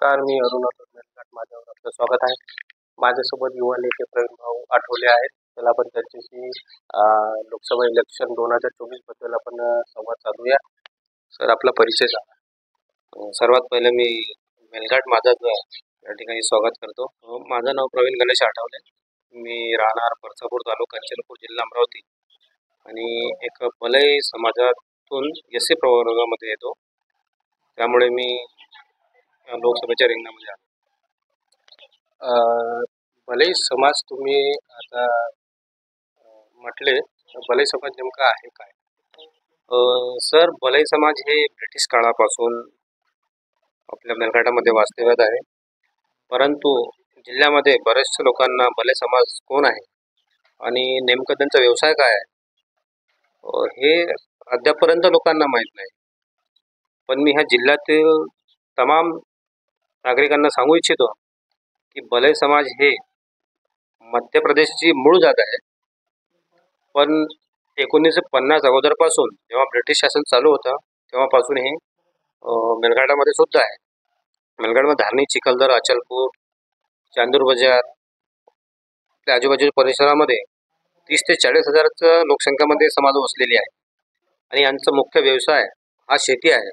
नमस्कार, मी अरुण मेलघाट. माझ्यावर आपलं स्वागत आहे. माझ्यासोबत युवा नेते प्रवीण भाऊ आठवले आहेत. त्याला आपण त्यांच्याशी लोकसभा इलेक्शन 2024 बद्दल आपण संवाद साधूया. सर, आपला परिचय सांगा. सर्वात पहिले मी मेलघाट माझाचं या ठिकाणी स्वागत करतो. माझं नाव प्रवीण गणेश आठवले. मी राहणार परसापूर तालुका चलपूर जिल्हा अमरावती आणि एक मलई समाजातून एस सी प्रवर्गामध्ये येतो. त्यामुळे मी लोकसभेच्या रिंगणामध्ये आलो. भले समाज तुम्ही आता म्हटले, भले समाज नेमका आहे काय? सर, भलाई समाज हे ब्रिटिश काळापासून आपल्या मेलघाटामध्ये वास्तव्यात आहे. परंतु जिल्ह्यामध्ये बऱ्याचशा लोकांना भले समाज कोण आहे आणि नेमकं त्यांचा व्यवसाय काय आहे हे अद्यापर्यंत लोकांना माहीत नाही. पण मी ह्या जिल्ह्यातील तमाम नागरिकांना सांगू इच्छितो की भले समाज हे मध्य प्रदेशची मूळ जात आहे. पण 1950 अगोदरपासून जेव्हा ब्रिटिश शासन चालू होतं तेव्हापासून हे मेलघाटामध्ये सुद्धा आहे. मेलघाटमध्ये धारणी, चिखलदरा, अचलपूर, चांदूर बाजार त्या आजूबाजूच्या परिसरामध्ये 30 ते 40 हजाराचं लोकसंख्यामध्ये समाज वसलेली आहे आणि यांचा मुख्य व्यवसाय हा शेती आहे.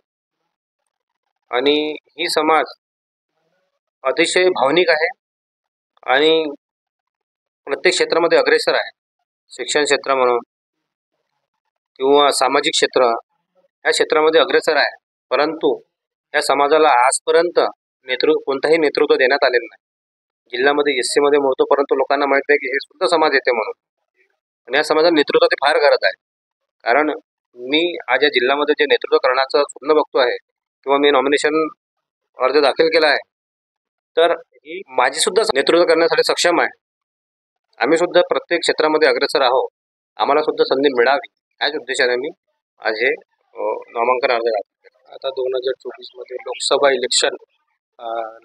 आणि ही समाज अतिशय भावनिक आहे आणि प्रत्येक क्षेत्रामध्ये अग्रेसर आहे. शिक्षण क्षेत्र म्हणून किंवा सामाजिक क्षेत्र या क्षेत्रामध्ये अग्रेसर आहे. परंतु या समाजाला आजपर्यंत कोणताही नेतृत्व देण्यात आलेलं नाही. जिल्ह्यामध्ये एस सीमध्ये मोडतो, परंतु लोकांना माहीत नाही की हे सुद्धा समाज येते म्हणून. आणि या समाजाला नेतृत्वाची फार गरज आहे. कारण मी आज या जिल्ह्यामध्ये जे नेतृत्व करण्याचं स्वप्न बघतो आहे किंवा मी नॉमिनेशन अर्ज दाखल केला आहे, तर ही माझी सुद्धा नेतृत्व करण्यासाठी सक्षम आहे. आम्ही सुद्धा प्रत्येक क्षेत्रामध्ये अग्रेसर आहोत. आम्हाला सुद्धा संधी मिळावी याच उद्देशाने मी आज हे नामांकन अर्ज दाखल केला. आता 2024 मध्ये लोकसभा इलेक्शन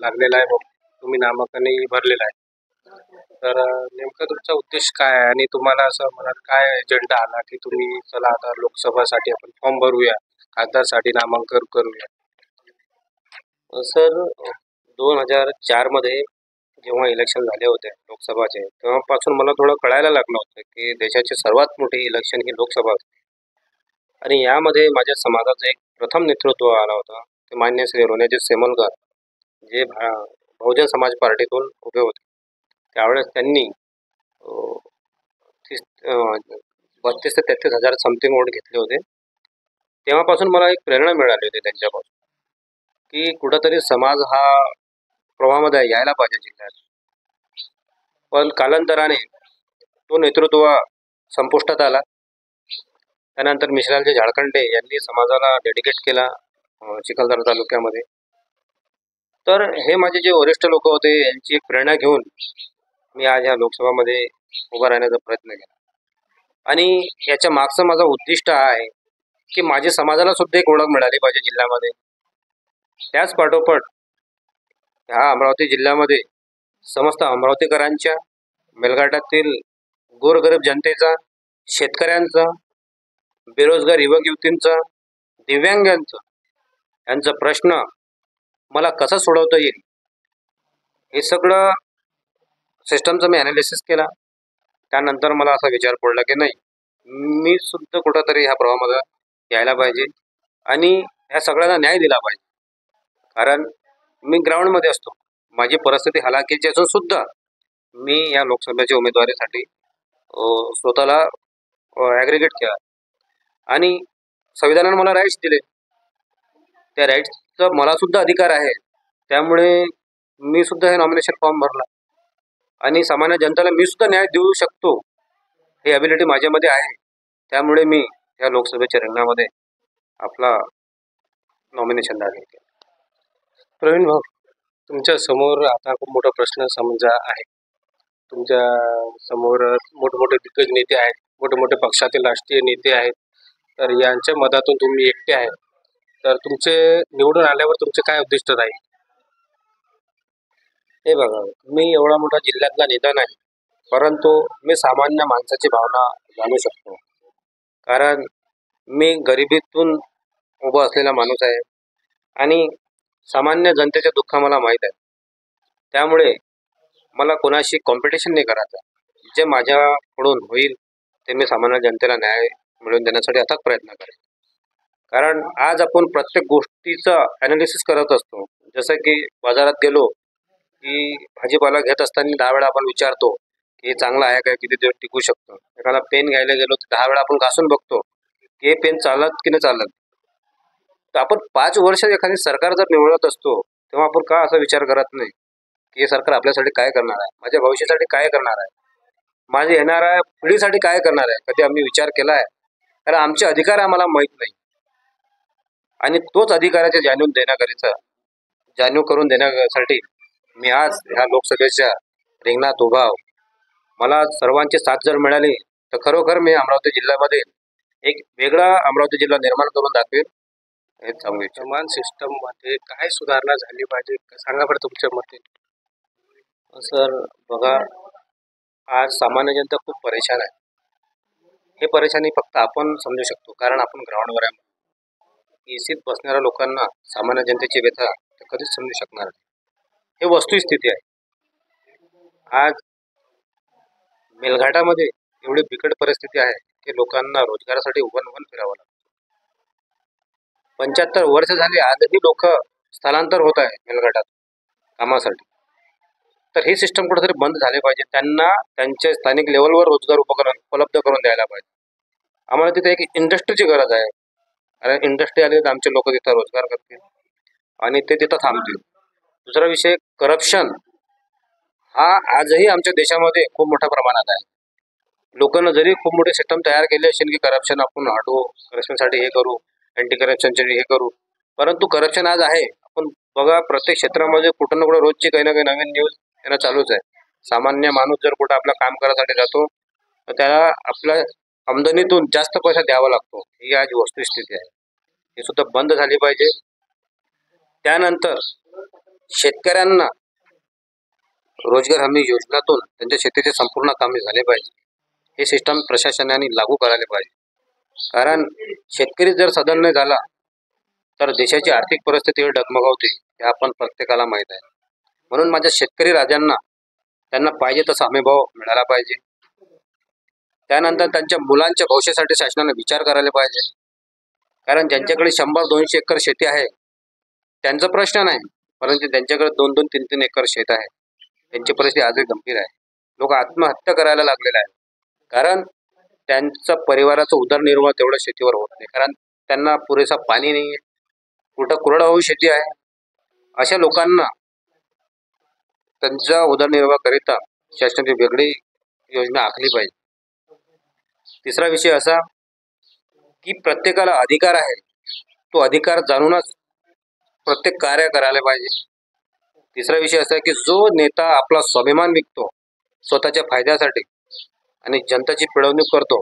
लागलेलं आहे. तुम्ही नामांकनही भरलेलं आहे. तर नेमका तुमचा उद्देश काय आहे आणि तुम्हाला असं मनात काय एजेंडा आला की तुम्ही चला आता लोकसभासाठी आपण फॉर्म भरूया, खासदारसाठी नामांकन करूया? सर, 2004 मध्ये जेव्हा इलेक्शन झाले होते लोकसभाचे, तेव्हापासून मला थोडं कळायला लागलं होतं की देशाची सर्वात मोठी इलेक्शन ही लोकसभा होती. आणि यामध्ये माझ्या समाजाचं एक प्रथम नेतृत्व आलं होतं. ते मान्य श्री रोण्याजी सेमलकर, जे बहुजन समाज पार्टीतून उभे होते. त्यावेळेस त्यांनी 32 ते 33 हजार समथिंग वोट घेतले होते. तेव्हापासून मला एक प्रेरणा मिळाली होती त्यांच्यापासून की कुठंतरी समाज हा प्रवाहामध्ये यायला पाहिजे जिल्ह्यात. पण कालांतराने तो नेतृत्व संपुष्टात आला. त्यानंतर मिश्रालजी झाडखंडे यांनी समाजाला डेडिकेट केला चिखलदरा तालुक्यामध्ये. तर हे माझे जे वरिष्ठ लोक होते यांची एक प्रेरणा घेऊन मी आज ह्या लोकसभामध्ये उभा राहण्याचा प्रयत्न केला. आणि याच्या मागचं माझं उद्दिष्ट आहे की माझ्या समाजाला सुद्धा एक ओळख मिळाली पाहिजे जिल्ह्यामध्ये. त्याच पाठोपाठ ह्या अमरावती जिल्ह्यामध्ये समस्त अमरावतीकरांच्या, मेलघाटातील गोरगरीब जनतेचा, शेतकऱ्यांचा, बेरोजगार युवक युवतींचा, दिव्यांगांचा यांचा प्रश्न मला कसा सोडवता येईल हे सगळं सिस्टमचं मी ॲनालिसिस केला. त्यानंतर मला असा विचार पडला की नाही, मी सुद्धा कुठंतरी ह्या प्रवाहामध्ये यायला पाहिजे आणि ह्या सगळ्यांना न्याय दिला पाहिजे. कारण मी ग्राउंडमध्ये असतो. माझी परिस्थिती हलाखीची असून सुद्धा मी या लोकसभेच्या उमेदवारीसाठी स्वतःला ॲग्रिगेट केला आणि संविधानाने मला राईट्स दिले. त्या राईट्सचा मला सुद्धा अधिकार आहे. त्यामुळे मी सुद्धा हे नॉमिनेशन फॉर्म भरला आणि सामान्य जनतेला मी सुद्धा न्याय देऊ शकतो ही ॲबिलिटी माझ्यामध्ये आहे. त्यामुळे मी या लोकसभेच्या रिंगणामध्ये आपला नॉमिनेशन दाखल केलं. प्रवीण भाऊ, तुमच्या समोर आता खूप मोठा प्रश्न समजा आहे. तुमच्या समोर मोठमोठे दिग्गज नेते आहेत, मोठे मोठे पक्षातील राष्ट्रीय नेते आहेत. तर यांच्या मतातून तुम्ही एकटे आहे. तर तुमचे निवडून आल्यावर तुमचे काय उद्दिष्ट राहील? हे बघा, मी एवढा मोठा जिल्ह्यातला नेता नाही, परंतु मी सामान्य माणसाची भावना जाणू शकतो. कारण मी गरिबीतून उभा असलेला माणूस आहे आणि सामान्य जनतेचे दुःख मला माहीत आहे. त्यामुळे मला कोणाशी कॉम्पिटिशन नाही करायचं. जे माझ्याकडून होईल ते मी सामान्य जनतेला न्याय मिळवून देण्यासाठी अथक प्रयत्न करेन. कारण आज आपण प्रत्येक गोष्टीचं ॲनालिसिस करत असतो. जसं की बाजारात गेलो की भाजीपाला घेत असताना 10 वेळा आपण विचारतो की हे चांगलं आहे काय, किती दिवस टिकू शकतं. एखादा पेन घ्यायला गेलो तर 10 वेळा आपण घासून बघतो की हे पेन चालत की नाही चालत. तर आपण 5 वर्ष एखादी सरकार जर निवडत असतो तेव्हा आपण का असा विचार करत नाही की हे सरकार आपल्यासाठी काय करणार आहे, माझ्या भविष्यासाठी काय करणार आहे, माझ्या येणाऱ्या पिढीसाठी काय करणार आहे. कधी आम्ही विचार केला आहे? कारण आमचे अधिकार आम्हाला माहीत नाही आणि तोच अधिकाराचे जाणीव करून देण्यासाठी मी आज ह्या लोकसभेच्या रिंगणात उभा आहो. मला सर्वांची साथ जर मिळाली तर खरोखर मी अमरावती जिल्ह्यामध्ये एक वेगळा अमरावती जिल्हा निर्माण करून दाखवेल हे सांगू इच्छितो. समान सिस्टम मध्ये काय सुधारणा झाली पाहिजे सांगा बरं तुमच्या मते. सर बघा, आज सामान्य जनता खूप परेशान आहे. हे परेशानी फक्त आपण समजू शकतो कारण आपण ग्राउंडवर आहे. एसीत बसणाऱ्या लोकांना सामान्य जनतेची व्यथा ते कधीच समजू शकणार नाही. हे वस्तुस्थिती आहे. आज मेलघाटामध्ये एवढी बिकट परिस्थिती आहे की लोकांना रोजगारासाठी उभं फिरावं लागतं. 75 वर्ष झाली आजही लोक स्थलांतर होत आहे मेलघाटात कामासाठी. तर हे सिस्टम कुठेतरी बंद झाले पाहिजे. त्यांना त्यांच्या स्थानिक लेवलवर रोजगार उपलब्ध करून द्यायला पाहिजे. आम्हाला तिथे एक इंडस्ट्रीची गरज आहे. अरे इंडस्ट्री आली तर आमचे लोक तिथं रोजगार करतील आणि ते तिथं थांबतील. दुसरा विषय करप्शन हा आजही आमच्या देशामध्ये खूप मोठ्या प्रमाणात आहे. लोकांना जरी खूप मोठे सिस्टम तयार केले असेल की करप्शन आपण हटवू, करप्शनसाठी हे करू, अँटी करप्शनसाठी हे करू, परंतु करप्शन आज आहे. आपण बघा प्रत्येक क्षेत्रामध्ये कुठं ना कुठं रोजची काही ना काही नवीन न्यूज येणं चालूच आहे. सामान्य माणूस जर कुठं आपलं काम करायसाठी जातो तर त्याला आपल्या आमदनीतून जास्त पैसा द्यावा लागतो. ही आज वस्तुस्थिती आहे. हे सुद्धा बंद झाली पाहिजे. त्यानंतर शेतकऱ्यांना रोजगार हमी योजनेतून त्यांच्या शेतीचे संपूर्ण कामे झाले पाहिजे. हे सिस्टम प्रशासनाने लागू करायला पाहिजे. कारण शेतकरी जर सदन नाही झाला तर देशाची आर्थिक परिस्थिती डगमगावते हे आपण प्रत्येकाला माहीत आहे. म्हणून माझ्या शेतकरी राजांना त्यांना पाहिजे तसा हमीभाव मिळाला पाहिजे. त्यानंतर त्यांच्या मुलांच्या भविष्यासाठी शासनाने विचार करायला पाहिजे. कारण ज्यांच्याकडे 100-200 एकर शेती आहे त्यांचा प्रश्न नाही, परंतु त्यांच्याकडे 2-2, 3-3 एकर शेत आहे त्यांची परिस्थिती आजही गंभीर आहे. लोक आत्महत्या करायला लागलेले आहेत कारण त्यांचा परिवाराचा उदरनिर्वाह तेवढं शेतीवर होत नाही. कारण त्यांना पुरेसा पाणी नाही आहे, कुठं कोरडवाहू शेती आहे. अशा लोकांना त्यांचा उदरनिर्वाहाकरिता शासनाची वेगळी योजना आखली पाहिजे. तिसरा विषय असा की प्रत्येकाला अधिकार आहे, तो अधिकार जाणूनच प्रत्येक कार्य करायला पाहिजे. तिसरा विषय असा की जो नेता आपला स्वाभिमान विकतो स्वतःच्या फायद्यासाठी आणि जनताची पिळवणूक करतो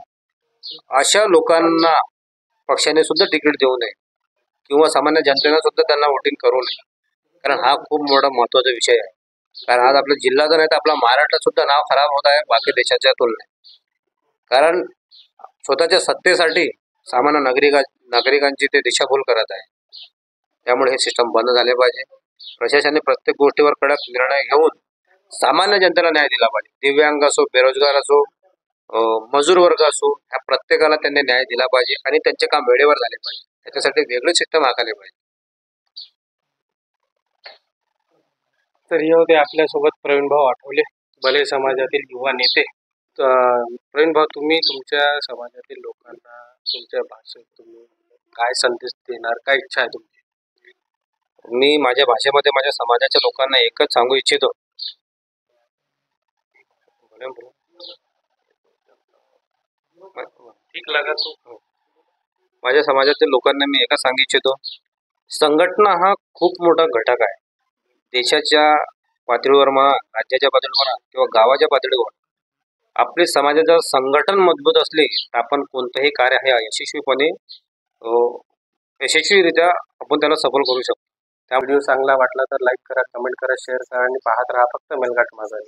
अशा लोकांना पक्षाने सुद्धा तिकीट देऊ नये किंवा सामान्य जनतेनं सुद्धा त्यांना वोटिंग करू नये. कारण हा खूप मोठा महत्त्वाचा विषय आहे. कारण आज आपल्या जिल्ह्याचं नाही तर आपला महाराष्ट्रात सुद्धा नाव खराब होत आहे बाकी देशाच्या तुलनेत. कारण स्वतःच्या सत्तेसाठी सामान्य नागरिकांची ते दिशाभूल करत आहे. त्यामुळे हे सिस्टम बंद झाले पाहिजे. प्रशासनाने प्रत्येक गोष्टीवर कडक निर्णय घेऊन सामान्य जनतेला न्याय दिला पाहिजे. दिव्यांग असो, बेरोजगार असो, मजूर वर्ग असो, ह्या प्रत्येकाला त्यांनी न्याय दिला पाहिजे आणि त्यांचे काम वेळेवर झाले पाहिजे. त्याच्यासाठी वेगळे सिस्टम आखले पाहिजे. तर हे होते आपल्यासोबत प्रवीण भाऊ आठवले, भले समाजातील युवा नेते. प्रवीण भाऊ, तुम्ही तुमच्या समाजातील लोकांना तुमच्या भाषेत तुम्ही काय संदेश देणार, काय इच्छा आहे तुमची? मी माझ्या भाषेमध्ये माझ्या समाजाच्या लोकांना एकच सांगू इच्छितो. ठीक लगा तो. माझ्या समाजातील लोकांना मी एकच सांगू इच्छितो, संघटना हा खूप मोठा घटक आहे. देशाच्या पातळीवर म्हणा, राज्याच्या पातळीवर म्हणा किंवा गावाच्या पातळीवर आपली समाजाचं संघटन मजबूत असले तर आपण कोणतंही कार्य हे यशस्वीरित्या आपण त्याला सफल करू शकतो. त्या व्हिडिओ चांगला वाटला तर लाईक करा, कमेंट करा, शेअर करा आणि पाहत राहा फक्त मेलघाट माझा.